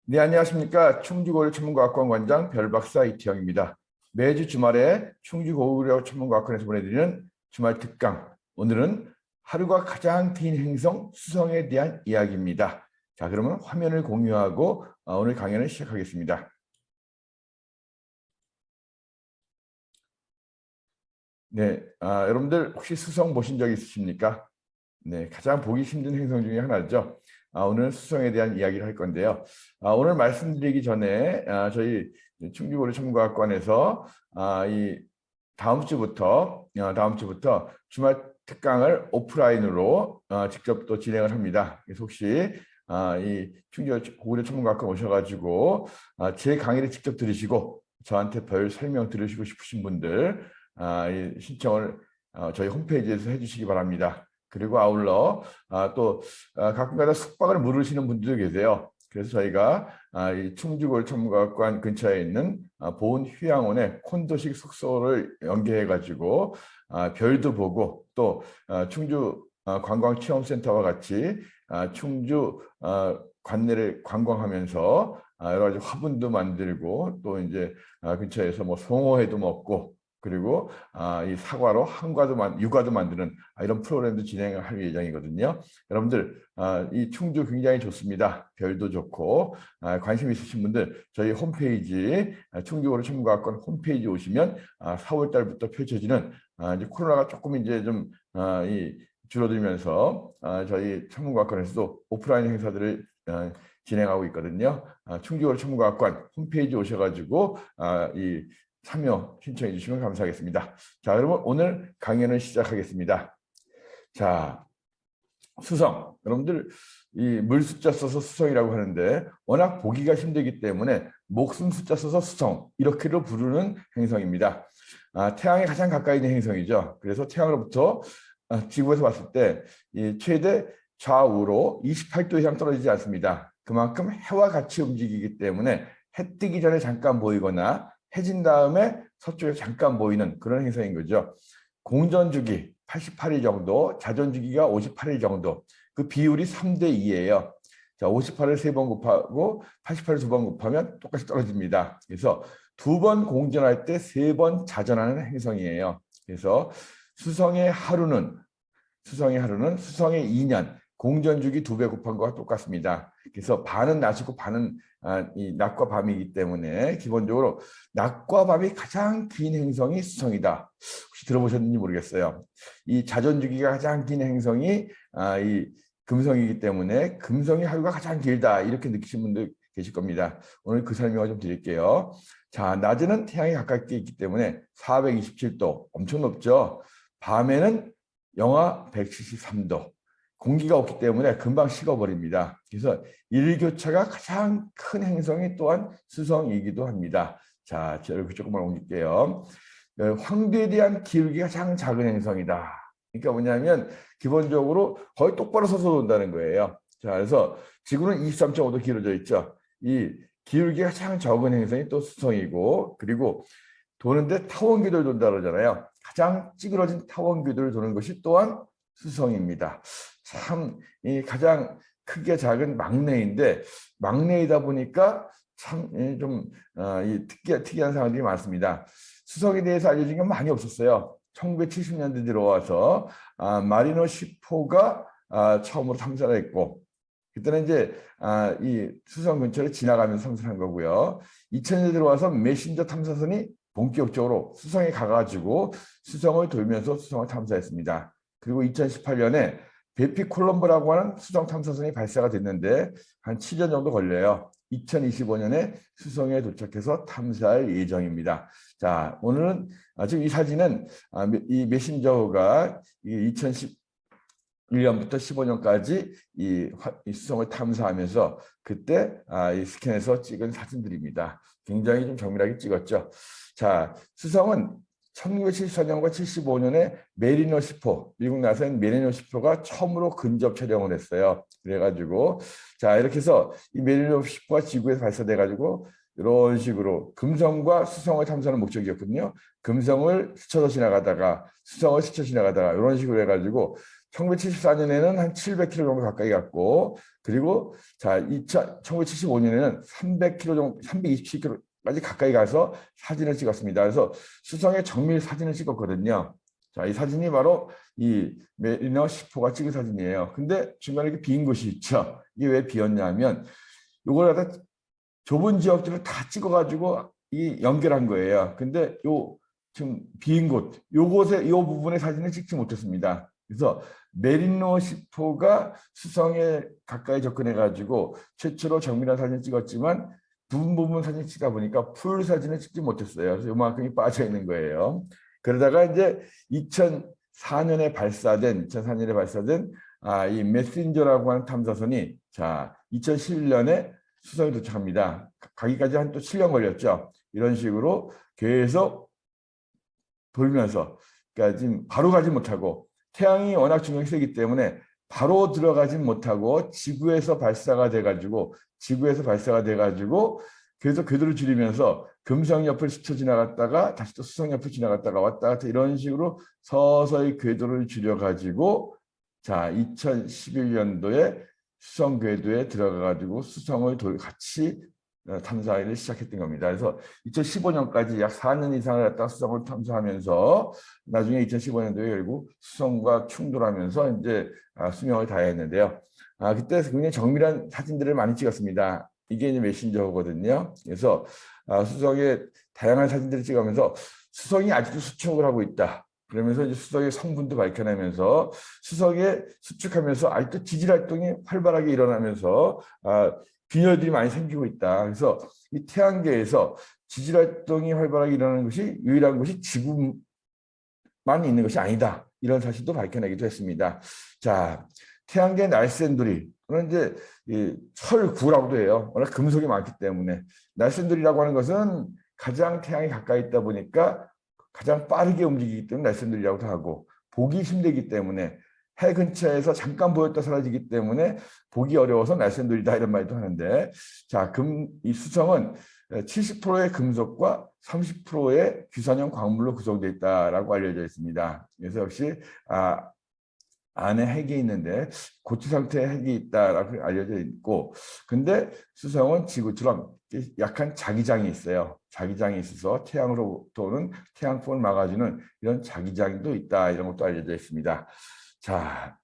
네, 안녕하십니까. 충주고려 천문과학관 관장 별박사 이태영입니다. 매주 주말에 충주고려 천문과학관에서 보내드리는 주말 특강. 오늘은 하루가 가장 긴 행성 수성에 대한 이야기입니다. 자, 그러면 화면을 공유하고 오늘 강연을 시작하겠습니다. 네, 여러분들 혹시 수성 보신 적 있으십니까? 네, 가장 보기 힘든 행성 중에 하나죠. 오늘 수성에 대한 이야기를 할 건데요. 오늘 말씀드리기 전에 저희 충주고려 천문과학관에서 이 다음 주부터 주말 특강을 오프라인으로 직접 또 진행을 합니다. 그래서 혹시 이 충주고려 천문과학관 오셔가지고 제 강의를 직접 들으시고 저한테 별 설명 들으시고 싶으신 분들 이 신청을 저희 홈페이지에서 해주시기 바랍니다. 그리고 아울러 또 가끔가다 숙박을 물으시는 분들도 계세요. 그래서 저희가 이 충주고려 천문과학관 근처에 있는 보은 휴양원에 콘도식 숙소를 연계해 가지고 별도 보고 또 충주 관광체험센터와 같이 충주 관내를 관광하면서 여러 가지 화분도 만들고 또 이제 근처에서 뭐 송어회도 먹고 그리고 이 사과로 유과도 만드는 이런 프로그램도 진행을 할 예정이거든요. 여러분들 이 충주 굉장히 좋습니다. 별도 좋고 관심 있으신 분들 저희 홈페이지 충주고려 천문과학관 홈페이지 오시면 4월 달부터 펼쳐지는 이제 코로나가 조금 이제 좀 줄어들면서 저희 천문과학관에서도 오프라인 행사들을 진행하고 있거든요. 충주고려 천문과학관 홈페이지 오셔가지고 이 참여 신청해 주시면 감사하겠습니다. 자, 그러면 오늘 강연을 시작하겠습니다. 자, 수성. 여러분들 이 물 숫자 써서 수성이라고 하는데 워낙 보기가 힘들기 때문에 목숨 숫자 써서 수성 이렇게도 부르는 행성입니다. 태양에 가장 가까이 있는 행성이죠. 그래서 태양으로부터 지구에서 봤을 때 최대 좌우로 28도 이상 떨어지지 않습니다. 그만큼 해와 같이 움직이기 때문에 해 뜨기 전에 잠깐 보이거나 해진 다음에 서쪽에서 잠깐 보이는 그런 행성인 거죠. 공전주기 88일 정도, 자전주기가 58일 정도. 그 비율이 3대 2예요. 자, 58을 3번 곱하고 88을 2번 곱하면 똑같이 떨어집니다. 그래서 2번 공전할 때 3번 자전하는 행성이에요. 그래서 수성의 하루는 수성의 2년, 공전주기 2배 곱한 거와 똑같습니다. 그래서 반은 낮이고 반은 이 낮과 밤이기 때문에 기본적으로 낮과 밤이 가장 긴 행성이 수성이다. 혹시 들어보셨는지 모르겠어요. 이 자전주기가 가장 긴 행성이 이 금성이기 때문에 금성이 하루가 가장 길다. 이렇게 느끼신 분들 계실 겁니다. 오늘 그 설명을 좀 드릴게요. 자, 낮에는 태양이 가깝게 있기 때문에 427도 엄청 높죠. 밤에는 영하 173도. 공기가 없기 때문에 금방 식어버립니다. 그래서 일교차가 가장 큰 행성이 또한 수성이기도 합니다. 자, 이렇게 조금만 옮길게요. 황도에 대한 기울기가 가장 작은 행성이다. 그러니까 뭐냐면 기본적으로 거의 똑바로 서서 돈다는 거예요. 자, 그래서 지구는 23.5도 길어져 있죠. 이 기울기가 가장 적은 행성이 또 수성이고 그리고 도는데 타원궤도를 돈다 그러잖아요. 가장 찌그러진 타원궤도를 도는 것이 또한 수성입니다. 참 이 가장 크게 작은 막내인데 막내이다 보니까 참 좀 특이한 상황들이 많습니다. 수성에 대해서 알려진 게 많이 없었어요. 1970년대 들어와서 마리노 10호가 처음으로 탐사를 했고 그때는 이제 이 수성 근처를 지나가면서 탐사한 거고요. 2000년대 들어와서 메신저 탐사선이 본격적으로 수성에 가가지고 수성을 돌면서 수성을 탐사했습니다. 그리고 2018년에 베피 콜럼버라고 하는 수성 탐사선이 발사가 됐는데 한 7년 정도 걸려요. 2025년에 수성에 도착해서 탐사할 예정입니다. 자, 오늘은 지금 이 사진은 이 메신저가 2011년부터 15년까지 이 수성을 탐사하면서 그때 이 스캔해서 찍은 사진들입니다. 굉장히 좀 정밀하게 찍었죠. 자, 수성은 1974년과 75년에 메리노 10호, 미국 나사인 메리노 10호가 처음으로 근접 촬영을 했어요. 그래가지고 자 이렇게 해서 이 메리노 10호가 지구에서 발사돼가지고 이런 식으로 금성과 수성을 탐사하는 목적이었거든요. 금성을 스쳐서 지나가다가 수성을 스쳐 지나가다가 이런 식으로 해가지고 1974년에는 한 700km 정도 가까이 갔고, 그리고 자 1975년에는 300km 정도, 327km까지 가까이 가서 사진을 찍었습니다. 그래서 수성의 정밀 사진을 찍었거든요. 자, 이 사진이 바로 이 메리너 10호가 찍은 사진이에요. 근데 중간에 이렇게 빈 곳이 있죠. 이게 왜 비었냐면 이걸 갖다 좁은 지역들을 다 찍어가지고 이 연결한 거예요. 근데 요 지금 빈 곳, 요곳에 요 부분의 사진을 찍지 못했습니다. 그래서 메리노 10호가 수성에 가까이 접근해가지고 최초로 정밀한 사진을 찍었지만 부분 사진 찍다 보니까 풀 사진을 찍지 못했어요. 그래서 요만큼이 빠져 있는 거예요. 그러다가 이제 2004년에 발사된 이 메신저라고 하는 탐사선이 자 2011년에 수성에 도착합니다. 가기까지 한 또 7년 걸렸죠. 이런 식으로 계속 돌면서 그러니까 지금 바로 가지 못하고 태양이 워낙 중력이 세기 때문에 바로 들어가지 못하고 지구에서 발사가 돼가지고 계속 궤도를 줄이면서 금성 옆을 스쳐 지나갔다가 다시 또 수성 옆을 지나갔다가 왔다 갔다 이런 식으로 서서히 궤도를 줄여가지고 자 2011년도에 수성 궤도에 들어가가지고 수성을 같이 탐사를 시작했던 겁니다. 그래서 2015년까지 약 4년 이상을 갖다 수성을 탐사하면서 나중에 2015년도에 결국 수성과 충돌하면서 이제 수명을 다했는데요. 그때 굉장히 정밀한 사진들을 많이 찍었습니다. 이게 이제 메신저거든요. 그래서 수성의 다양한 사진들을 찍으면서 수성이 아직도 수축을 하고 있다. 그러면서 이제 수성의 성분도 밝혀내면서 수성에 수축하면서 아직도 지질 활동이 활발하게 일어나면서 균열들이 많이 생기고 있다. 그래서 이 태양계에서 지질 활동이 활발하게 일어나는 것이 유일한 것이 지구만 있는 것이 아니다. 이런 사실도 밝혀내기도 했습니다. 자, 태양계 날쌘돌이 그런 이제 철구라고도 해요. 워낙 금속이 많기 때문에 날쌘돌이라고 하는 것은 가장 태양에 가까이 있다 보니까 가장 빠르게 움직이기 때문에 날쌘돌이라고도 하고 보기 힘들기 때문에 해 근처에서 잠깐 보였다 사라지기 때문에 보기 어려워서 날쌘돌이다 이런 말도 하는데 자, 이 수성은 70%의 금속과 30%의 규산형 광물로 구성되어 있다라고 알려져 있습니다. 그래서 역시 안에 핵이 있는데 고체 상태의 핵이 있다라고 알려져 있고 근데 수성은 지구처럼 약한 자기장이 있어요. 자기장이 있어서 태양으로부터 오는 태양풍을 막아주는 이런 자기장도 있다. 이런 것도 알려져 있습니다. 자,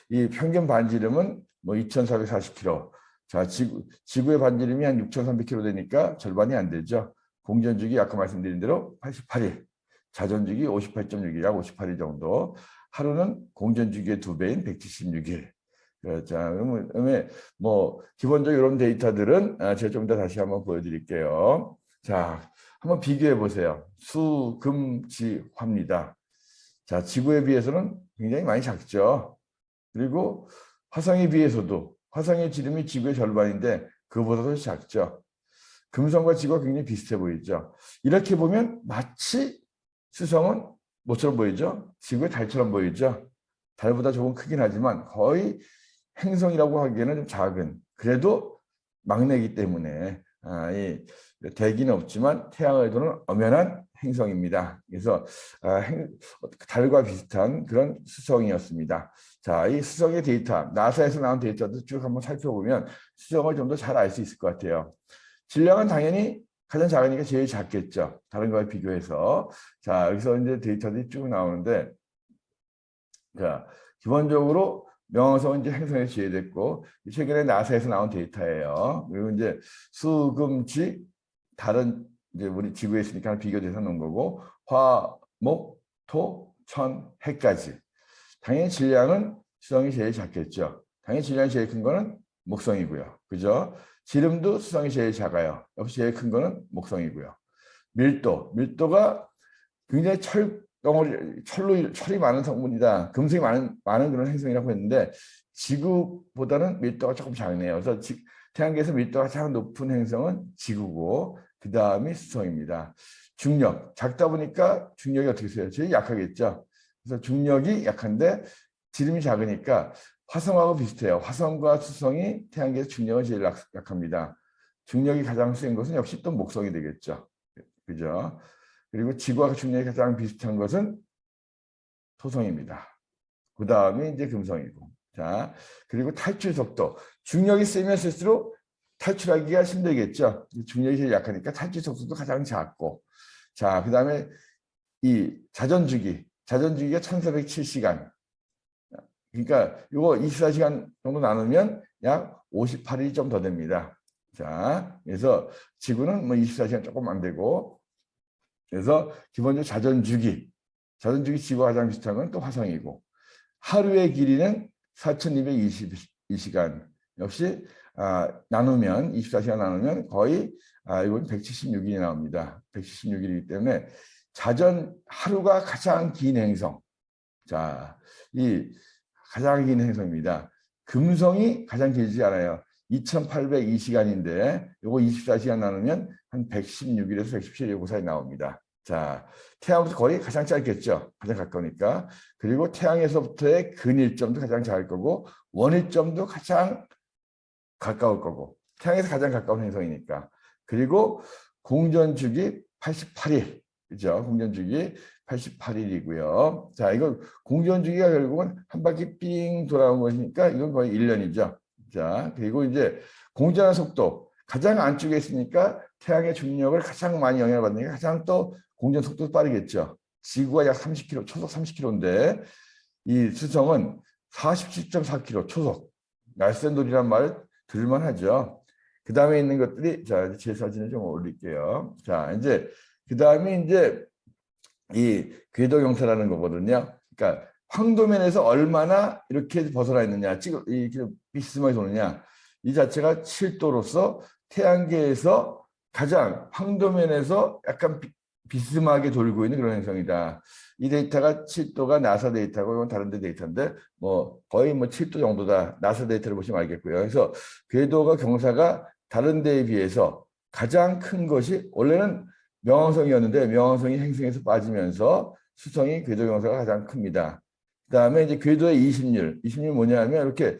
이 평균 반지름은 뭐 2,440km. 자, 지구의 반지름이 한 6,300km 되니까 절반이 안 되죠. 공전주기 아까 말씀드린 대로 88일, 자전주기 58.6일, 약 58일 정도. 하루는 공전주기의 2배인 176일. 자, 그러면 뭐 기본적으로 이런 데이터들은 제가 좀 더 다시 한번 보여드릴게요. 자, 한번 비교해 보세요. 수, 금, 지, 화입니다. 자, 지구에 비해서는 굉장히 많이 작죠. 그리고 화성에 비해서도 화성의 지름이 지구의 절반인데 그보다도 작죠. 금성과 지구가 굉장히 비슷해 보이죠. 이렇게 보면 마치 수성은 뭐처럼 보이죠? 지구의 달처럼 보이죠? 달보다 조금 크긴 하지만 거의 행성이라고 하기에는 좀 작은 그래도 막내이기 때문에 이 대기는 없지만 태양을 도는 엄연한 행성입니다. 그래서 달과 비슷한 그런 수성이었습니다. 자, 이 수성의 데이터, 나사에서 나온 데이터도 쭉 한번 살펴보면 수성을 좀 더 잘 알 수 있을 것 같아요. 질량은 당연히 가장 작으니까 제일 작겠죠. 다른 거에 비교해서. 자, 여기서 이제 데이터들이 쭉 나오는데, 자, 기본적으로 명왕성은 이제 행성에 지배됐고, 최근에 나사에서 나온 데이터예요. 그리고 이제 수, 금, 지, 다른 이제 우리 지구에 있으니까 비교돼서 놓은 거고, 화, 목, 토, 천, 해까지. 당연히 질량은 수성이 제일 작겠죠. 당연히 질량이 제일 큰 거는 목성이고요. 그죠? 지름도 수성이 제일 작아요. 역시 제일 큰 거는 목성이고요. 밀도가 굉장히 철이 많은 성분이다. 금속이 많은 그런 행성이라고 했는데 지구보다는 밀도가 조금 작네요. 그래서 태양계에서 밀도가 가장 높은 행성은 지구고 그 다음이 수성입니다. 중력, 작다 보니까 중력이 어떻게 돼요? 제일 약하겠죠. 그래서 중력이 약한데 지름이 작으니까 화성하고 비슷해요. 화성과 수성이 태양계에서 중력은 제일 약합니다. 중력이 가장 센 것은 역시 또 목성이 되겠죠. 그죠? 그리고 지구와 중력이 가장 비슷한 것은 토성입니다. 그 다음에 이제 금성이고. 자, 그리고 탈출 속도. 중력이 세면 쓸수록 탈출하기가 힘들겠죠. 중력이 제일 약하니까 탈출 속도도 가장 작고. 자, 그 다음에 이 자전주기. 자전주기가 1407시간. 그러니까 이거 24시간 정도 나누면 약 58일이 좀 더 됩니다. 자, 그래서 지구는 뭐 24시간 조금 안 되고, 그래서 기본적으로 자전주기 지구와 가장 비슷한 건 또 화성이고, 하루의 길이는 4222시간. 역시 나누면 24시간 나누면 거의 이건 176일이 나옵니다. 176일이기 때문에 하루가 가장 긴 행성. 자, 이 가장 긴 행성입니다. 금성이 가장 길지 않아요. 2802시간인데 요거 24시간 나누면 한 116일에서 117일 그 사이 나옵니다. 자, 태양부터 거의 가장 짧겠죠. 가장 가까우니까. 그리고 태양에서부터의 근일점도 가장 작을 거고 원일점도 가장 가까울 거고 태양에서 가장 가까운 행성이니까. 그리고 공전주기 88일. 그죠? 공전주기 88일이고요. 자, 이거 공전주기가 결국은 한 바퀴 삥 돌아온 것이니까 이건 거의 1년이죠. 자, 그리고 이제 공전의 속도. 가장 안쪽에 있으니까 태양의 중력을 가장 많이 영향을 받으니까 가장 또 공전 속도도 빠르겠죠. 지구가 약 30km, 초속 30km인데 이 수성은 47.4km 초속. 날쌘돌이란 말 들을만 하죠. 그 다음에 있는 것들이, 자, 제 사진을 좀 올릴게요. 자, 이제, 그 다음에 이제 이 궤도경사라는 거거든요. 그러니까 황도면에서 얼마나 이렇게 벗어나 있느냐, 이렇게 비스듬하게 도느냐, 이 자체가 7도로서 태양계에서 가장 황도면에서 약간 비스듬하게 돌고 있는 그런 행성이다. 이 데이터가 7도가 나사 데이터고 이건 다른 데 데이터인데 뭐 거의 뭐 7도 정도다. 나사 데이터를 보시면 알겠고요. 그래서 궤도가 경사가 다른 데에 비해서 가장 큰 것이 원래는 명왕성이었는데 명왕성이 행성에서 빠지면서 수성이 궤도 경사가 가장 큽니다. 그다음에 이제 궤도의 이심률 뭐냐면 이렇게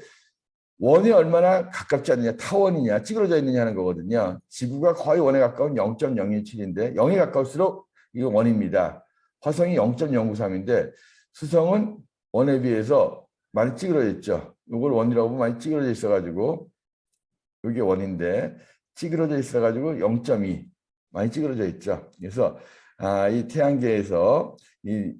원이 얼마나 가깝지 않느냐, 타원이냐, 찌그러져 있느냐 하는 거거든요. 지구가 거의 원에 가까운 0.017인데 0에 가까울수록 이거 원입니다. 화성이 0.093인데 수성은 원에 비해서 많이 찌그러져 있죠. 이걸 원이라고 보면 많이 찌그러져 있어가지고 이게 원인데 찌그러져 있어가지고 0.2 많이 찌그러져 있죠. 그래서 이 태양계에서 이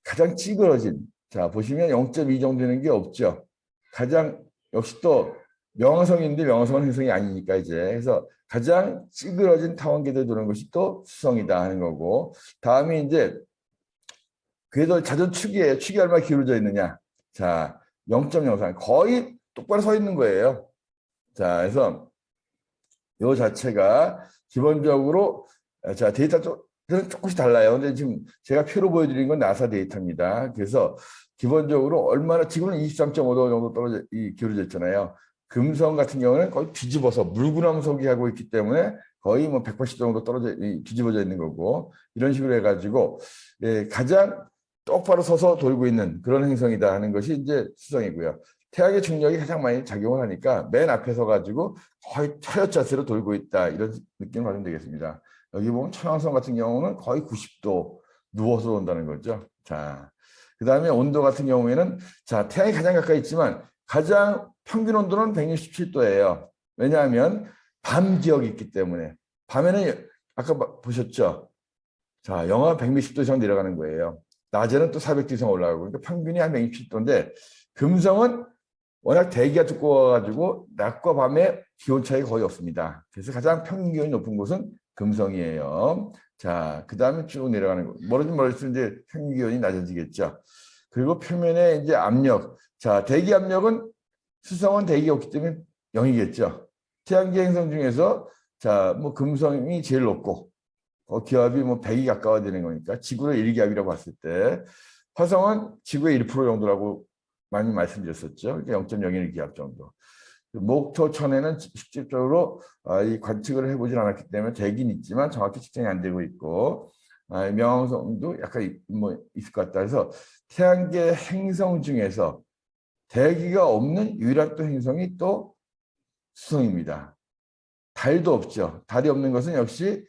가장 찌그러진, 자 보시면 0.2 정도 되는 게 없죠. 가장 역시 또 명왕성인데 명왕성은 행성이 아니니까 이제 그래서 가장 찌그러진 타원궤도에 도는 것이 또 수성이다 하는 거고, 다음에 이제 궤도 자전축이에요. 축이 얼마나 기울어져 있느냐. 자 0.03 거의 똑바로 서 있는 거예요. 자 그래서 이 자체가 기본적으로 자 데이터는 조금씩 달라요. 근데 지금 제가 표로 보여드린 건 나사 데이터입니다. 그래서 기본적으로 얼마나 지금은 23.5도 정도 떨어져 기울어져 있잖아요. 금성 같은 경우는 거의 뒤집어서 물구나무석이 하고 있기 때문에 거의 뭐 180도 정도 떨어져 뒤집어져 있는 거고 이런 식으로 해가지고 가장 똑바로 서서 돌고 있는 그런 행성이다 하는 것이 이제 수성이고요. 태양의 중력이 가장 많이 작용을 하니까 맨 앞에 서가지고 거의 차렷 자세로 돌고 있다 이런 느낌을 받으면 되겠습니다. 여기 보면 천왕성 같은 경우는 거의 90도 누워서 온다는 거죠. 자, 그 다음에 온도 같은 경우에는 자 태양이 가장 가까이 있지만 가장 평균 온도는 167도예요. 왜냐하면 밤 기억이 있기 때문에 밤에는 아까 보셨죠? 자 영하 160도 이상 내려가는 거예요. 낮에는 또 400도 이상 올라가고 그러니까 평균이 한 167도인데 금성은 워낙 대기가 두꺼워가지고 낮과 밤에 기온 차이가 거의 없습니다. 그래서 가장 평균 기온이 높은 곳은 금성이에요. 자, 그 다음에 쭉 내려가는 거. 멀어지면 멀어질수록 이제 평균 기온이 낮아지겠죠. 그리고 표면에 이제 압력. 자, 대기 압력은 수성은 대기가 없기 때문에 0이겠죠. 태양계 행성 중에서 자, 뭐 금성이 제일 높고 기압이 뭐 100이 가까워야 되는 거니까 지구를 1기압이라고 봤을 때 화성은 지구의 1% 정도라고 많이 말씀드렸었죠. 0.01 기압 정도. 목토천에는 직접적으로 이 관측을 해보진 않았기 때문에 되긴 있지만 정확히 측정이 안 되고 있고 명왕성도 약간 뭐 있을 것 같다 해서 태양계 행성 중에서 대기가 없는 유일한 또 행성이 또 수성입니다. 달도 없죠. 달이 없는 것은 역시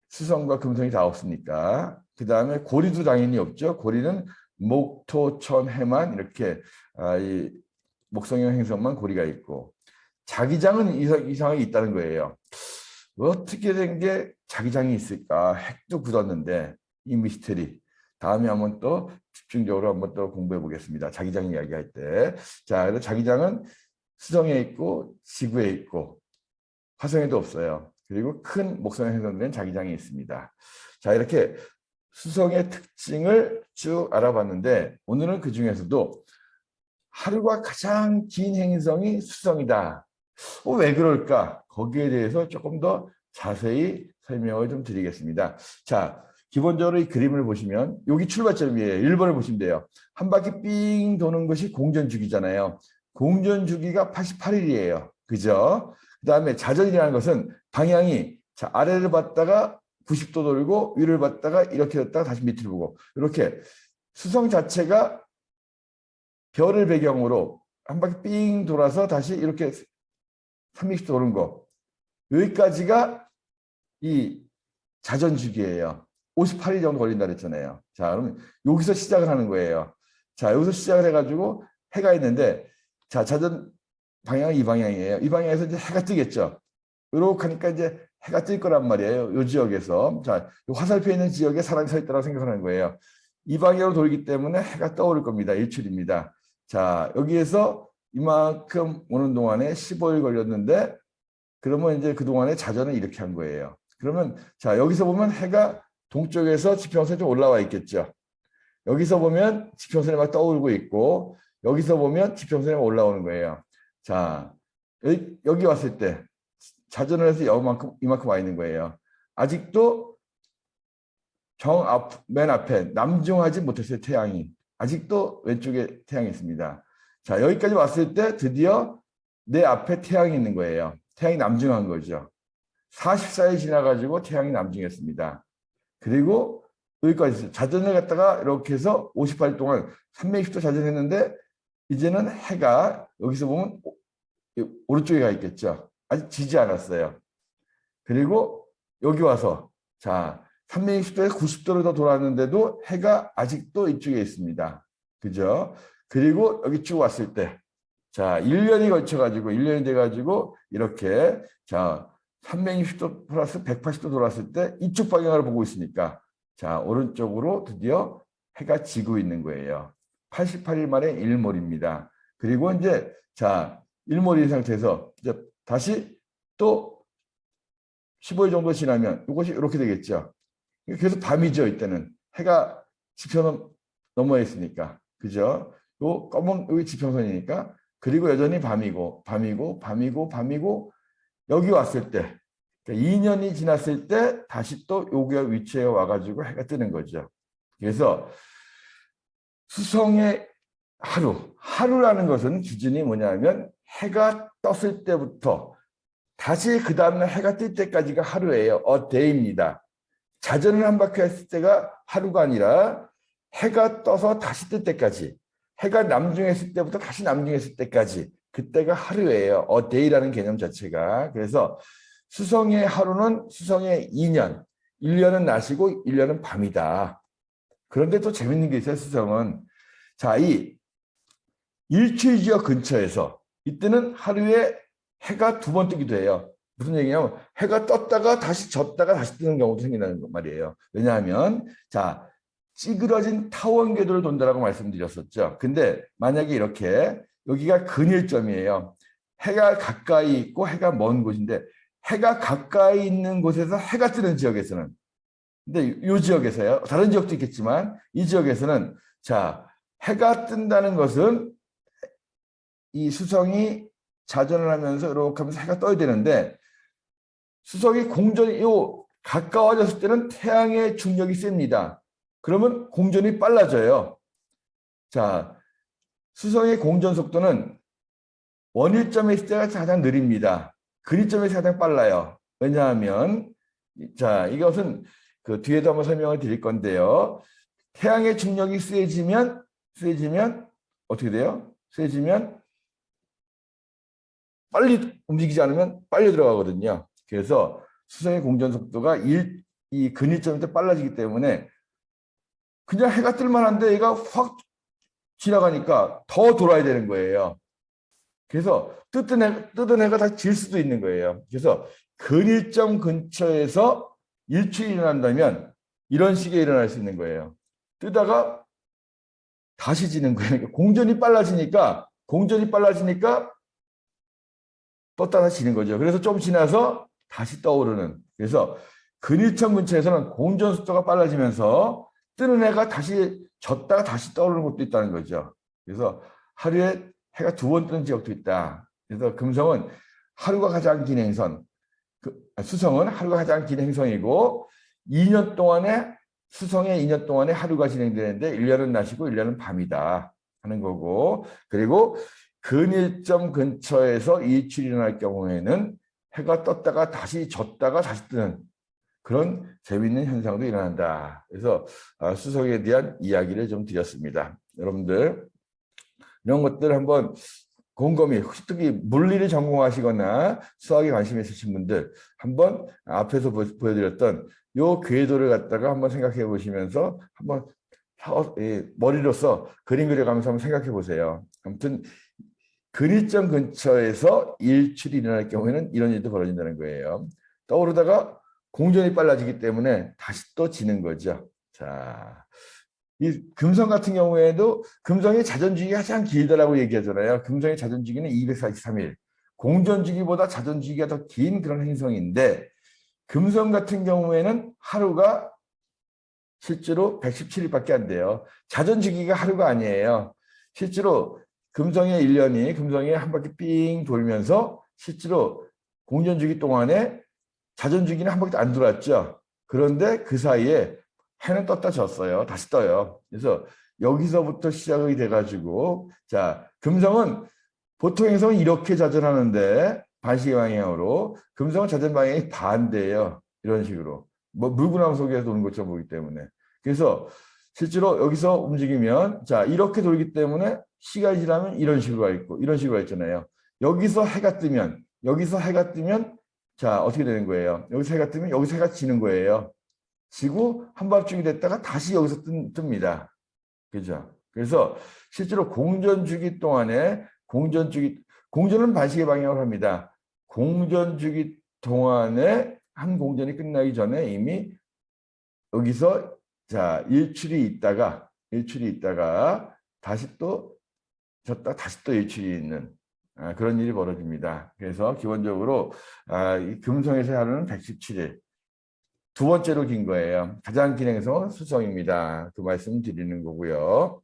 수성과 금성이 다 없으니까. 그 다음에 고리도 당연히 없죠. 고리는 목, 토, 천, 해만 이렇게 이 목성형 행성만 고리가 있고 자기장은 이상하게 있다는 거예요. 어떻게 된 게 자기장이 있을까? 핵도 굳었는데 이 미스터리. 다음에 한번 또 집중적으로 한번 또 공부해 보겠습니다. 자기장 이야기할 때. 자, 그래서 자기장은 수성에 있고 지구에 있고 화성에도 없어요. 그리고 큰 목성에 형성된 자기장이 있습니다. 자, 이렇게 수성의 특징을 쭉 알아봤는데 오늘은 그 중에서도 하루가 가장 긴 행성이 수성이다. 왜 그럴까? 거기에 대해서 조금 더 자세히 설명을 좀 드리겠습니다. 자, 기본적으로 이 그림을 보시면 여기 출발점이에요. 1번을 보시면 돼요. 한 바퀴 삥 도는 것이 공전주기잖아요. 공전주기가 88일이에요. 그죠? 그 다음에 자전이라는 것은 방향이 자, 아래를 봤다가 90도 돌고 위를 봤다가 이렇게 됐다가 다시 밑을 보고 이렇게 수성 자체가 별을 배경으로 한 바퀴 삥 돌아서 다시 이렇게 360도 도는 거. 여기까지가 이 자전주기예요. 58일 정도 걸린다 그랬잖아요. 자, 그러면 여기서 시작을 하는 거예요. 자, 여기서 시작을 해가지고 해가 있는데, 자, 자전 방향은 이 방향이에요. 이 방향에서 이제 해가 뜨겠죠. 이렇게 하니까 이제 해가 뜰 거란 말이에요. 이 지역에서. 자, 이 화살표에 있는 지역에 사람이 서 있다고 생각하는 거예요. 이 방향으로 돌기 때문에 해가 떠오를 겁니다. 일출입니다. 자, 여기에서 이만큼 오는 동안에 15일 걸렸는데, 그러면 이제 그동안에 자전을 이렇게 한 거예요. 그러면 자, 여기서 보면 해가 동쪽에서 지평선에 좀 올라와 있겠죠. 여기서 보면 지평선이 막 떠오르고 있고 여기서 보면 지평선이 올라오는 거예요. 자, 여기 왔을 때 자전을 해서 이만큼 와 있는 거예요. 아직도 맨 앞에 남중하지 못했어요. 태양이. 아직도 왼쪽에 태양이 있습니다. 자, 여기까지 왔을 때 드디어 내 앞에 태양이 있는 거예요. 태양이 남중한 거죠. 44일 지나가지고 태양이 남중했습니다. 그리고 여기까지 자전을 갖다가 이렇게 해서 58일 동안 360도 자전했는데 이제는 해가 여기서 보면 오른쪽에 가 있겠죠. 아직 지지 않았어요. 그리고 여기 와서 자 360도에서 90도로 더 돌았는데도 해가 아직도 이쪽에 있습니다. 그죠? 그리고 여기 쭉 왔을 때 자, 1년이 걸쳐가지고, 1년이 돼가지고, 이렇게, 자, 360도 플러스 180도 돌았을 때 이쪽 방향을 보고 있으니까, 자, 오른쪽으로 드디어 해가 지고 있는 거예요. 88일 만에 일몰입니다. 그리고 이제, 자, 일몰인 상태에서 이제 다시 또 15일 정도 지나면 이것이 이렇게 되겠죠. 그래서 밤이죠, 이때는. 해가 지평선 넘어 있으니까. 그죠? 요 검은 여기 지평선이니까. 그리고 여전히 밤이고 여기 왔을 때 2년이 지났을 때 다시 또 여기 위치에 와가지고 해가 뜨는 거죠. 그래서 수성의 하루라는 것은 기준이 뭐냐면 해가 떴을 때부터 다시 그 다음날 해가 뜰 때까지가 하루예요. day입니다. 자전을 한 바퀴 했을 때가 하루가 아니라 해가 떠서 다시 뜰 때까지 해가 남중했을 때부터 다시 남중했을 때까지 그때가 하루예요. day라는 개념 자체가. 그래서 수성의 하루는 수성의 2년, 1년은 낮이고 1년은 밤이다. 그런데 또 재밌는 게 있어요. 수성은. 자, 이 일출 지역 근처에서 이때는 하루에 해가 2번 뜨기도 해요. 무슨 얘기냐면 해가 떴다가 다시 졌다가 다시 뜨는 경우도 생긴다는 말이에요. 왜냐하면 자 찌그러진 타원 궤도를 돈다라고 말씀드렸었죠. 근데 만약에 이렇게 여기가 근일점이에요. 해가 가까이 있고 해가 먼 곳인데 해가 가까이 있는 곳에서 해가 뜨는 지역에서는 근데 이 지역에서요. 다른 지역도 있겠지만 이 지역에서는 자 해가 뜬다는 것은 이 수성이 자전을 하면서 이렇게 하면서 해가 떠야 되는데 수성이 공전이 가까워졌을 때는 태양의 중력이 셉니다. 그러면 공전이 빨라져요. 자, 수성의 공전 속도는 원일점에 있을 때가 가장 느립니다. 근일점에서 가장 빨라요. 왜냐하면 자, 이것은 그 뒤에도 한번 설명을 드릴 건데요. 태양의 중력이 세지면 어떻게 돼요? 세지면 빨리 움직이지 않으면 빨리 들어가거든요. 그래서 수성의 공전 속도가 이 근일점일 때 빨라지기 때문에 그냥 해가 뜰만 한데 얘가 확 지나가니까 더 돌아야 되는 거예요. 그래서 뜨던 해가 다 질 수도 있는 거예요. 그래서 근일점 근처에서 일출이 일어난다면 이런 식의 일어날 수 있는 거예요. 뜨다가 다시 지는 거예요. 공전이 빨라지니까 떴다가 지는 거죠. 그래서 좀 지나서 다시 떠오르는. 그래서 근일점 근처에서는 공전 속도가 빨라지면서 뜨는 해가 다시 졌다가 다시 떠오르는 것도 있다는 거죠. 그래서 하루에 해가 2번 뜨는 지역도 있다. 그래서 금성은 하루가 가장 긴 행성, 수성은 하루가 가장 긴 행성이고 2년 동안에 수성의 2년 동안에 하루가 진행되는데 1년은 낮이고 1년은 밤이다 하는 거고, 그리고 근일점 근처에서 일출이 일어날 경우에는 해가 떴다가 다시 졌다가 다시 뜨는 그런 재미있는 현상도 일어난다. 그래서 수성에 대한 이야기를 좀 드렸습니다. 여러분들 이런 것들 한번 곰곰이, 특히 물리를 전공하시거나 수학에 관심 있으신 분들 한번 앞에서 보여드렸던 요 궤도를 갖다가 한번 생각해 보시면서 한번 머리로서 그림 그려가면서 한번 생각해 보세요. 아무튼 근일점 근처에서 일출이 일어날 경우에는 이런 일도 벌어진다는 거예요. 떠오르다가 공전이 빨라지기 때문에 다시 또 지는 거죠. 자, 이 금성 같은 경우에도 금성의 자전주기가 가장 길다라고 얘기하잖아요. 금성의 자전주기는 243일. 공전주기보다 자전주기가 더 긴 그런 행성인데 금성 같은 경우에는 하루가 실제로 117일밖에 안 돼요. 자전주기가 하루가 아니에요. 실제로 금성의 1년이 금성에 한 바퀴 삥 돌면서 실제로 공전주기 동안에 자전주기는 한 바퀴도 안 돌았죠. 그런데 그 사이에 해는 떴다 졌어요. 다시 떠요. 그래서 여기서부터 시작이 돼가지고, 자, 금성은 보통 행성은 이렇게 자전하는데 반시계 방향으로, 금성은 자전 방향이 반대예요. 이런 식으로 뭐 물구나무 속에서 도는 것처럼 보기 때문에. 그래서 실제로 여기서 움직이면, 자, 이렇게 돌기 때문에 시간이 지나면 이런 식으로 가 있고 이런 식으로 가 있잖아요. 여기서 해가 뜨면 자, 어떻게 되는 거예요? 여기서 해가 뜨면 여기서 해가 지는 거예요. 지고 한밤중이 됐다가 다시 여기서 뜹니다. 그죠? 그래서 실제로 공전주기 동안에 공전은 반시계 방향으로 합니다. 공전주기 동안에 한 공전이 끝나기 전에 이미 여기서, 자, 일출이 있다가 다시 또 졌다 다시 또 일출이 있는 그런 일이 벌어집니다. 그래서 기본적으로 이 금성에서 하루는 117일. 두 번째로 긴 거예요. 가장 긴 행성은 수성입니다. 그 말씀 드리는 거고요.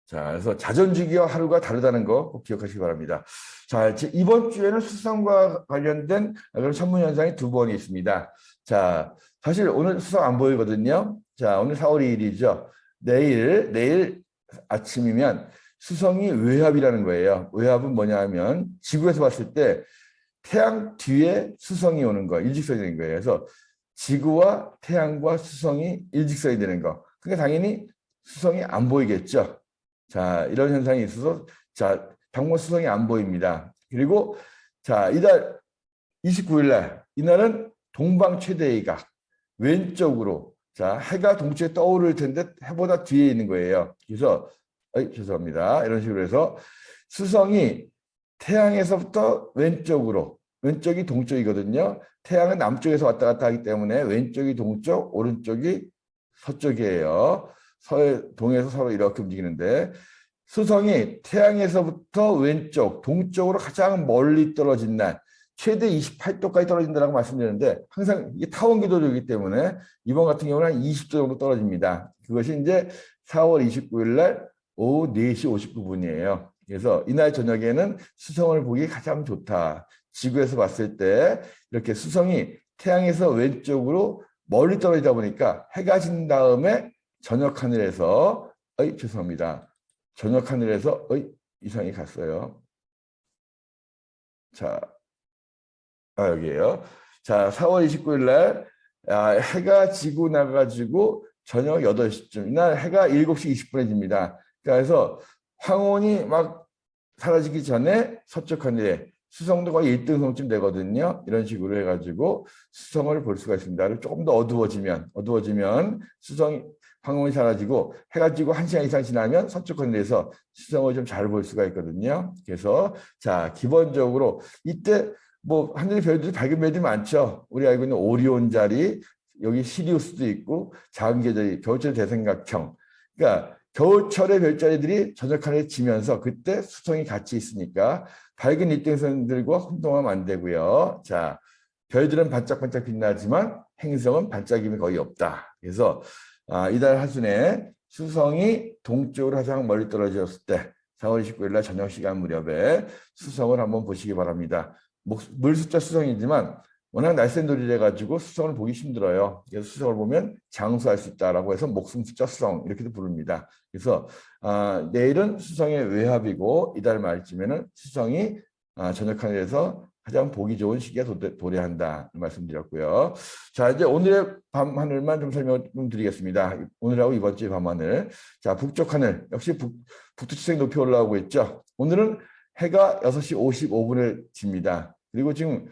자, 그래서 자전주기와 하루가 다르다는 거 꼭 기억하시기 바랍니다. 자, 이번 주에는 수성과 관련된 그런 천문 현상이 2번이 있습니다. 자, 사실 오늘 수성 안 보이거든요. 자, 오늘 4월 2일이죠. 내일 아침이면 수성이 외합이라는 거예요. 외합은 뭐냐 하면 지구에서 봤을 때 태양 뒤에 수성이 오는 거, 일직선이 되는 거예요. 그래서 지구와 태양과 수성이 일직선이 되는 거. 그러니까 당연히 수성이 안 보이겠죠. 자, 이런 현상이 있어서, 자, 당분 수성이 안 보입니다. 그리고, 자, 이달 29일 날, 이날은 동방 최대의 각, 왼쪽으로, 자, 해가 동쪽에 떠오를 텐데 해보다 뒤에 있는 거예요. 그래서, 죄송합니다. 이런 식으로 해서 수성이 태양에서부터 왼쪽으로, 왼쪽이 동쪽이거든요. 태양은 남쪽에서 왔다 갔다 하기 때문에 왼쪽이 동쪽, 오른쪽이 서쪽이에요. 동에서 서로 이렇게 움직이는데 수성이 태양에서부터 왼쪽, 동쪽으로 가장 멀리 떨어진 날, 최대 28도까지 떨어진다고 말씀드렸는데 항상 이게 타원기도이기 때문에 이번 같은 경우는 한 20도 정도 떨어집니다. 그것이 이제 4월 29일 날 오후 4시 59분이에요. 그래서 이날 저녁에는 수성을 보기 가장 좋다. 지구에서 봤을 때 이렇게 수성이 태양에서 왼쪽으로 멀리 떨어지다 보니까 해가 진 다음에 저녁 하늘에서 죄송합니다. 저녁 하늘에서 이상이 갔어요. 자, 여기에요. 자, 4월 29일 날 해가 지고 나가지고 저녁 8시쯤 이날 해가 7시 20분에 집니다. 그래서 황혼이 막 사라지기 전에 서쪽 하늘에 수성도 거의 1등성쯤 되거든요. 이런 식으로 해가지고 수성을 볼 수가 있습니다. 조금 더 어두워지면 수성 황혼이 사라지고 해가 지고 1시간 이상 지나면 서쪽 하늘에서 수성을 좀 잘 볼 수가 있거든요. 그래서 자 기본적으로 이때 뭐 하늘의 별들이 밝은 별들이 많죠. 우리 알고 있는 오리온 자리, 여기 시리우스도 있고 작은 계절이 겨울철 대삼각형. 그러니까 겨울철의 별자리들이 저녁 하늘에 지면서 그때 수성이 같이 있으니까 밝은 일등선들과 혼동하면 안 되고요. 자, 별들은 반짝반짝 빛나지만 행성은 반짝임이 거의 없다. 그래서 이달 하순에 수성이 동쪽으로 가장 멀리 떨어졌을 때 4월 29일 날 저녁 시간 무렵에 수성을 한번 보시기 바랍니다. 물숫자 수성이지만 워낙 날쌘 돌이래 가지고 수성을 보기 힘들어요. 그래서 수성을 보면 장수할 수 있다라고 해서 목숨 숫자 수성 이렇게도 부릅니다. 그래서 내일은 수성의 외합이고 이달 말쯤에는 수성이 저녁 하늘에서 가장 보기 좋은 시기에 도래한다 말씀드렸고요. 자 이제 오늘의 밤 하늘만 좀 설명드리겠습니다. 오늘하고 이번 주의 밤 하늘. 자 북쪽 하늘 역시 북두칠성이 높이 올라오고 있죠. 오늘은 해가 6시 55분을 집니다. 그리고 지금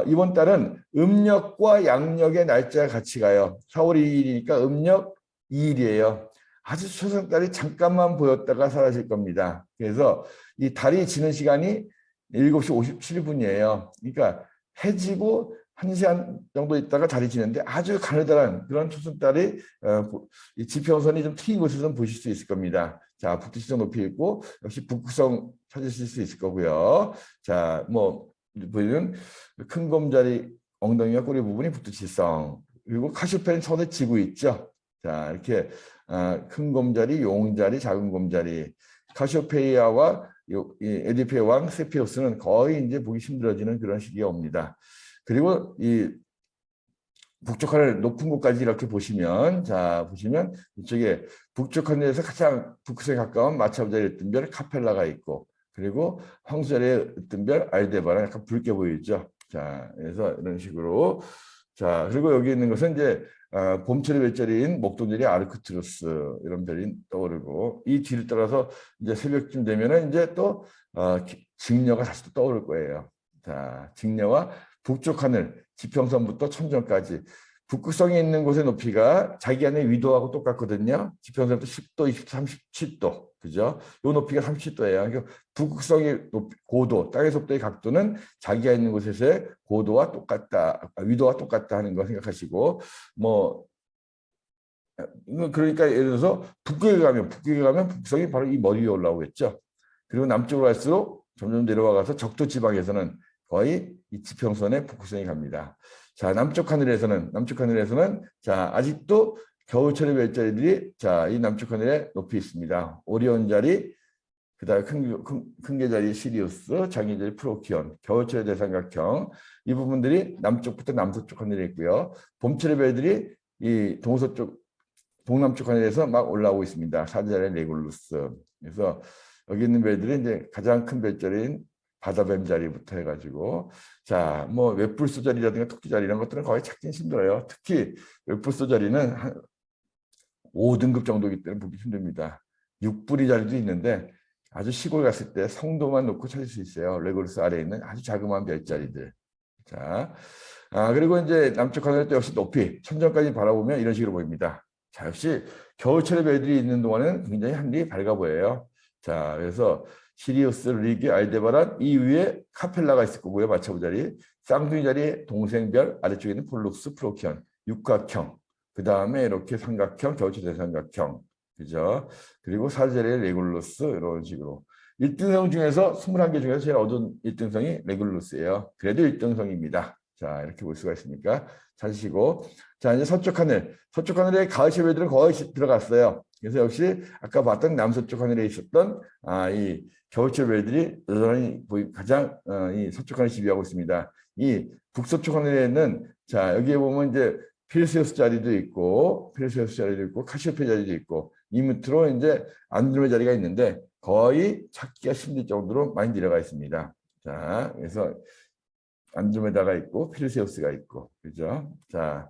이번 달은 음력과 양력의 날짜가 같이 가요. 4월 2일이니까 음력 2일이에요. 아주 초승달이 잠깐만 보였다가 사라질 겁니다. 그래서 이 달이 지는 시간이 7시 57분이에요. 그러니까 해지고 1시간 정도 있다가 달이 지는데 아주 가느다란 그런 초승달이 지평선이 좀 트인 곳에서는 보실 수 있을 겁니다. 자, 북두칠성 높이 있고 역시 북극성 찾으실 수 있을 거고요. 자, 뭐 보이는 큰 곰자리 엉덩이와 꼬리 부분이 북두칠성, 그리고 카시오페이는 손에 쥐고 있죠. 자, 이렇게 큰 곰자리, 용자리, 작은 곰자리, 카시오페이아와 에디페이 왕 세피우스는 거의 이제 보기 힘들어지는 그런 시기가 옵니다. 그리고 이 북쪽 하늘 높은 곳까지 이렇게 보시면, 자 보시면 이쪽에 북쪽 하늘에서 가장 북극에 가까운 마차부자리에 뜬 별 카펠라가 있고, 그리고 황수자리에 뜬 별 알데바란 약간 붉게 보이죠. 자 그래서 이런 식으로, 자 그리고 여기 있는 것은 이제 봄철의 별자리인 목동자리 아르크투루스 이런 별이 떠오르고, 이 뒤를 따라서 이제 새벽쯤 되면은 이제 또 직녀가 다시 또 떠오를 거예요. 자 직녀와 북쪽 하늘 지평선부터 천정까지 북극성이 있는 곳의 높이가 자기 안에 위도하고 똑같거든요. 지평선부터 10도, 20도, 37도. 그죠? 요 높이가 30도예요. 그러니까 북극성의 고도, 땅의 속도의 각도는 자기가 있는 곳에서의 고도와 똑같다, 위도와 똑같다 하는 거 생각하시고, 뭐 그러니까 예를 들어서 북극에 가면 북극성이 바로 이 머리 위에 올라오겠죠. 그리고 남쪽으로 갈수록 점점 내려와가서 적도 지방에서는 거의 이 지평선에 북극성이 갑니다. 자, 남쪽 하늘에서는 자, 아직도 겨울철의 별자리들이 자, 이 남쪽 하늘에 높이 있습니다. 오리온 자리, 그다음에 큰 계자리 시리우스, 작은 계자리 프로키온, 겨울철의 대삼각형, 이 부분들이 남쪽부터 남서쪽 하늘에 있고요. 봄철의 별들이 이 동남쪽 하늘에서 막 올라오고 있습니다. 사자리 레굴루스. 그래서 여기 있는 별들이 이제 가장 큰 별자리인 바다뱀 자리부터 해가지고, 자, 뭐 웹불소 자리라든가 토끼 자리 이런 것들은 거의 찾기 힘들어요. 특히 웹불소 자리는 한 5등급 정도이기 때문에 보기 힘듭니다. 6부리 자리도 있는데 아주 시골 갔을 때 성도만 놓고 찾을 수 있어요. 레고루스 아래에 있는 아주 자그마한 별자리들. 자, 그리고 이제 남쪽 하늘 또 역시 높이 천정까지 바라보면 이런 식으로 보입니다. 자, 역시 겨울철의 별들이 있는 동안은 굉장히 하늘이 밝아 보여요. 자, 그래서 시리우스, 리기, 알데바란, 이 위에 카펠라가 있을 거고요. 마차부 자리, 쌍둥이 자리에 동생별, 아래쪽에 있는 폴룩스, 프로키온, 육각형, 그 다음에 이렇게 삼각형, 겨울철 대삼각형, 그죠? 그리고 사자리에 레굴루스, 이런 식으로. 1등성 중에서 21개 중에서 제일 어두운 1등성이 레굴루스예요. 그래도 1등성입니다. 자, 이렇게 볼 수가 있으니까 찾으시고, 자, 이제 서쪽 하늘에 가을철 별들은 거의 들어갔어요. 그래서 역시 아까 봤던 남서쪽 하늘에 있었던 이 겨울철 별들이 여전히 가장 이 서쪽 하늘 지배하고 있습니다. 이 북서쪽 하늘에는, 자, 여기에 보면 이제 피르세우스 자리도 있고, 카시오페 자리도 있고, 이 밑으로 이제 안드로메 자리가 있는데 거의 찾기가 힘들 정도로 많이 내려가 있습니다. 자, 그래서 안드로메다가 있고 피르세우스가 있고, 그죠? 자,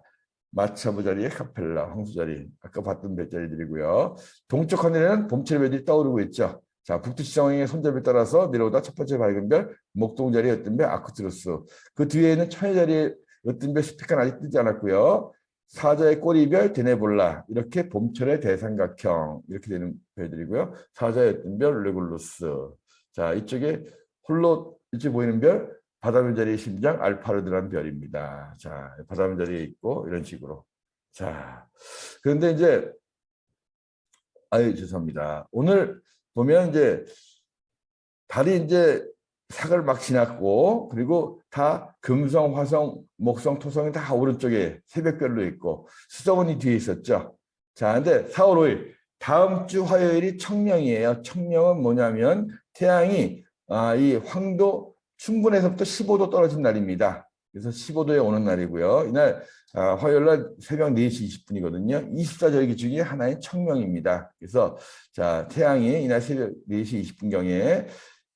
마차부 자리에 카펠라, 황수 자리, 아까 봤던 별자리들이고요. 동쪽 하늘에는 봄철 별들이 떠오르고 있죠. 자, 북두지정행의 손잡이에 따라서 내려오다 첫 번째 밝은 별 목동자리에 어떤 별 아크투루스. 그 뒤에는 천여자리에 어떤 별 스피카는 아직 뜨지 않았고요. 사자의 꼬리별 데네볼라. 이렇게 봄철의 대삼각형 이렇게 되는 별들이고요. 사자의 어떤 별 레굴루스. 자, 이쪽에 홀로 이쪽에 보이는 별 바다별자리의 심장 알파르드라는 별입니다. 자, 바다별자리에 있고 이런 식으로. 자, 그런데 이제 죄송합니다. 오늘 보면 이제 달이 이제 사을 막 지났고, 그리고 다 금성, 화성, 목성, 토성이 다 오른쪽에 새벽별로 있고 수성은 이 뒤에 있었죠. 자, 근데 4월 5일 다음 주 화요일이 청명이에요. 청명은 뭐냐면 태양이 이 황도 충분에서부터 15도 떨어진 날입니다. 그래서 15도에 오는 날이고요. 이날 화요일 날 새벽 4시 20분이거든요. 24절기 중에 하나인 청명입니다. 그래서 자, 태양이 이날 새벽 4시 20분경에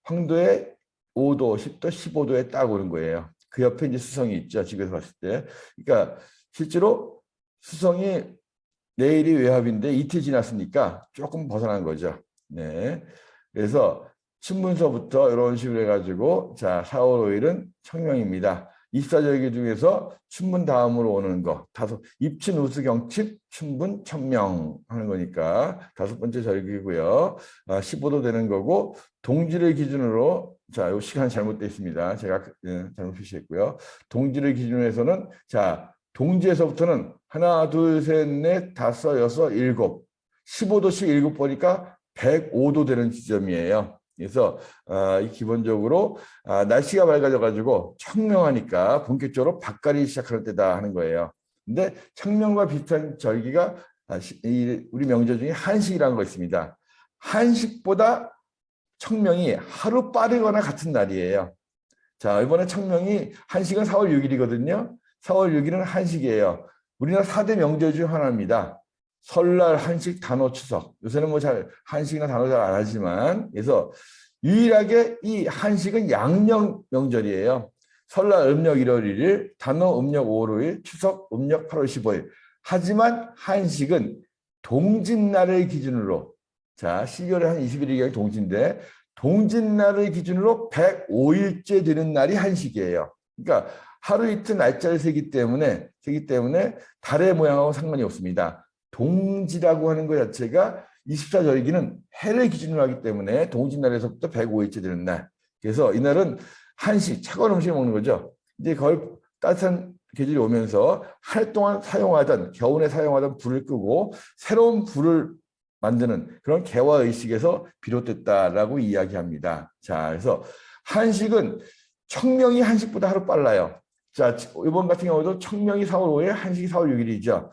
황도에 5도, 10도, 15도에 딱 오는 거예요. 그 옆에 이제 수성이 있죠. 집에서 봤을 때. 그러니까 실제로 수성이 내일이 외합인데 이틀 지났으니까 조금 벗어난 거죠. 네. 그래서 신문서부터 이런 식으로 해가지고 자, 4월 5일은 청명입니다. 24절기 중에서 춘분 다음으로 오는 거 다섯 입춘 우수 경칩 춘분 천명 하는 거니까 다섯 번째 절기고요. 15도 되는 거고 동지를 기준으로 자, 이 시간 잘못되어 있습니다. 제가 잘못 표시했고요. 동지를 기준으로 해서는 자, 동지에서부터는 하나, 둘, 셋, 넷, 다섯, 여섯, 일곱 15도씩 일곱 보니까 105도 되는 지점이에요. 그래서 기본적으로 날씨가 밝아져 가지고 청명하니까 본격적으로 밭갈이 시작할 때다 하는 거예요. 근데 청명과 비슷한 절기가 우리 명절 중에 한식이라는 거 있습니다. 한식보다 청명이 하루 빠르거나 같은 날이에요. 자, 이번에 청명이 한식은 4월 6일이거든요. 4월 6일은 한식이에요. 우리나라 4대 명절 중 하나입니다. 설날, 한식, 단오, 추석. 요새는 뭐 잘 한식이나 단오 잘 안 하지만 그래서 유일하게 이 한식은 양력 명절이에요. 설날 음력 1월 1일, 단오 음력 5월 5일, 추석 음력 8월 15일. 하지만 한식은 동짓날을 기준으로 자, 12월에 한 21일이 동짓인데 동짓날을 기준으로 105일째 되는 날이 한식이에요. 그러니까 하루 이틀 날짜를 세기 때문에 달의 모양하고 상관이 없습니다. 동지라고 하는 것 자체가 24절기는 해를 기준으로 하기 때문에 동짓날에서부터 105일째 되는 날. 그래서 이날은 한식, 차가운 음식을 먹는 거죠. 이제 거의 따뜻한 계절이 오면서 할 동안 사용하던 겨울에 사용하던 불을 끄고 새로운 불을 만드는 그런 개화의식에서 비롯됐다라고 이야기합니다. 자, 그래서 한식은 청명이 한식보다 하루 빨라요. 자, 이번 같은 경우도 청명이 4월 5일, 한식이 4월 6일이죠.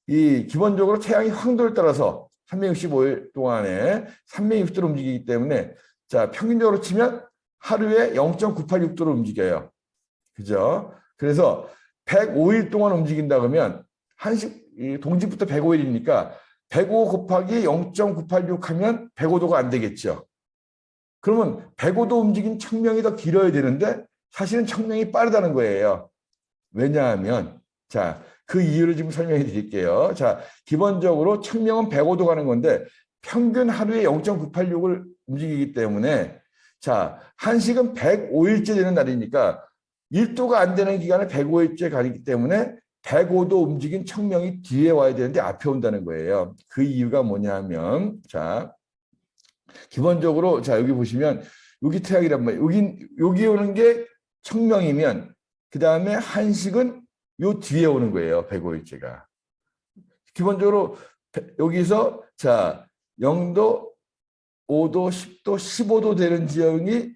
이 기본적으로 태양이 황도를 따라서 365일 동안에 360도로 움직이기 때문에 자, 평균적으로 치면 하루에 0.986도로 움직여요. 그죠? 그래서 105일 동안 움직인다 그러면 한식 동지부터 105일이니까 105 곱하기 0.986 하면 105도가 안 되겠죠. 그러면 105도 움직인 청명이 더 길어야 되는데 사실은 청명이 빠르다는 거예요. 왜냐하면 자, 그 이유를 지금 설명해 드릴게요. 자, 기본적으로 청명은 105도 가는 건데 평균 하루에 0.986을 움직이기 때문에 자, 한식은 105일째 되는 날이니까 1도가 안 되는 기간에 105일째 가기 때문에 105도 움직인 청명이 뒤에 와야 되는데 앞에 온다는 거예요. 그 이유가 뭐냐면 자, 기본적으로 자, 여기 보시면 여기 태양이란 말이에요. 여기 오는 게 청명이면 그 다음에 한식은 요 뒤에 오는 거예요. 105일째가. 기본적으로 여기서 자 0도, 5도, 10도, 15도 되는 지역이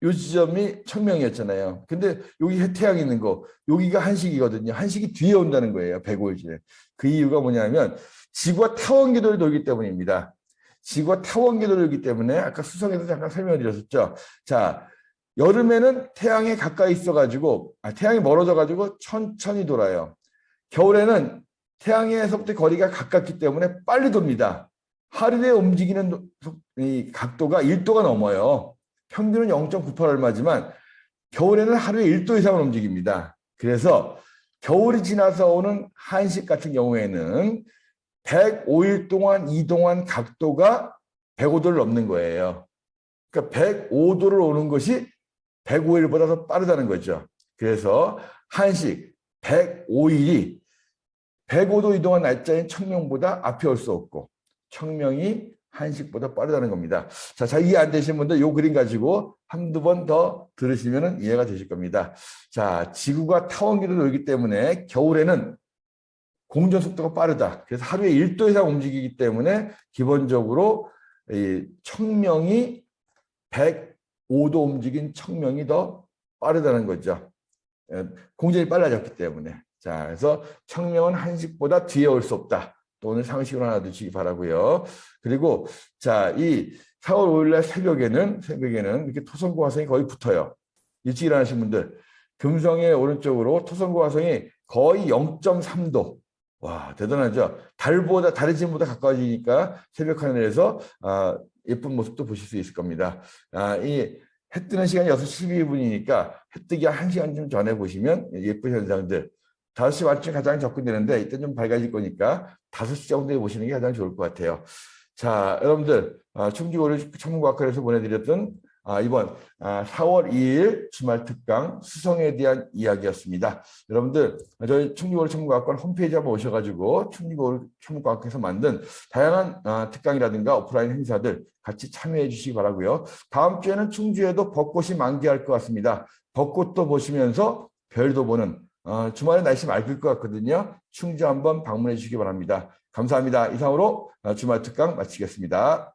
요 지점이 청명이었잖아요. 근데 여기 태양이 있는 거 여기가 한식이거든요. 한식이 뒤에 온다는 거예요. 105일째. 그 이유가 뭐냐면 지구가 타원궤도를 돌기 때문입니다. 지구가 타원궤도를 돌기 때문에 아까 수성에서 잠깐 설명을 드렸었죠. 자, 여름에는 태양에 가까이 있어가지고 태양이 멀어져가지고 천천히 돌아요. 겨울에는 태양에서부터 거리가 가깝기 때문에 빨리 돕니다. 하루에 움직이는 이 각도가 1도가 넘어요. 평균은 0.98 얼마지만 겨울에는 하루에 1도 이상을 움직입니다. 그래서 겨울이 지나서 오는 한식 같은 경우에는 105일 동안 이동한 각도가 105도를 넘는 거예요. 그러니까 105도를 오는 것이 105일보다 더 빠르다는 거죠. 그래서 한식 105일이 105도 이동한 날짜인 청명보다 앞에 올 수 없고 청명이 한식보다 빠르다는 겁니다. 자, 잘 이해 안 되시는 분들 이 그림 가지고 한두 번 더 들으시면 이해가 되실 겁니다. 자, 지구가 타원기로 돌기 때문에 겨울에는 공전 속도가 빠르다. 그래서 하루에 1도 이상 움직이기 때문에 기본적으로 이 청명이 105도 움직인 청명이 더 빠르다는 거죠. 공전이 빨라졌기 때문에. 자, 그래서 청명은 한식보다 뒤에 올 수 없다. 또 오늘 상식으로 하나 두시기 바라고요. 그리고 자, 이 4월 5일날 새벽에는 이렇게 토성고 화성이 거의 붙어요. 일찍 일어나신 분들 금성의 오른쪽으로 토성고 화성이 거의 0.3도. 와, 대단하죠. 달의 지름보다 가까워지니까 새벽 하늘에서 예쁜 모습도 보실 수 있을 겁니다. 이 해 뜨는 시간이 6시 12분이니까 해 뜨기 1시간 좀 전에 보시면 예쁜 현상들. 5시 반쯤 가장 접근되는데 이때 좀 밝아질 거니까 5시 정도에 보시는 게 가장 좋을 것 같아요. 자, 여러분들 충주고를 천문과학관에서 보내드렸던 이번 4월 2일 주말 특강 수성에 대한 이야기였습니다. 여러분들 저희 충주고를 천문과학관 홈페이지 한번 오셔가지고 충주고를 천문과학에서 만든 다양한 특강이라든가 오프라인 행사들 같이 참여해 주시기 바라고요. 다음 주에는 충주에도 벚꽃이 만개할 것 같습니다. 벚꽃도 보시면서 별도 보는 주말에 날씨 맑을 것 같거든요. 충주 한번 방문해 주시기 바랍니다. 감사합니다. 이상으로 주말 특강 마치겠습니다.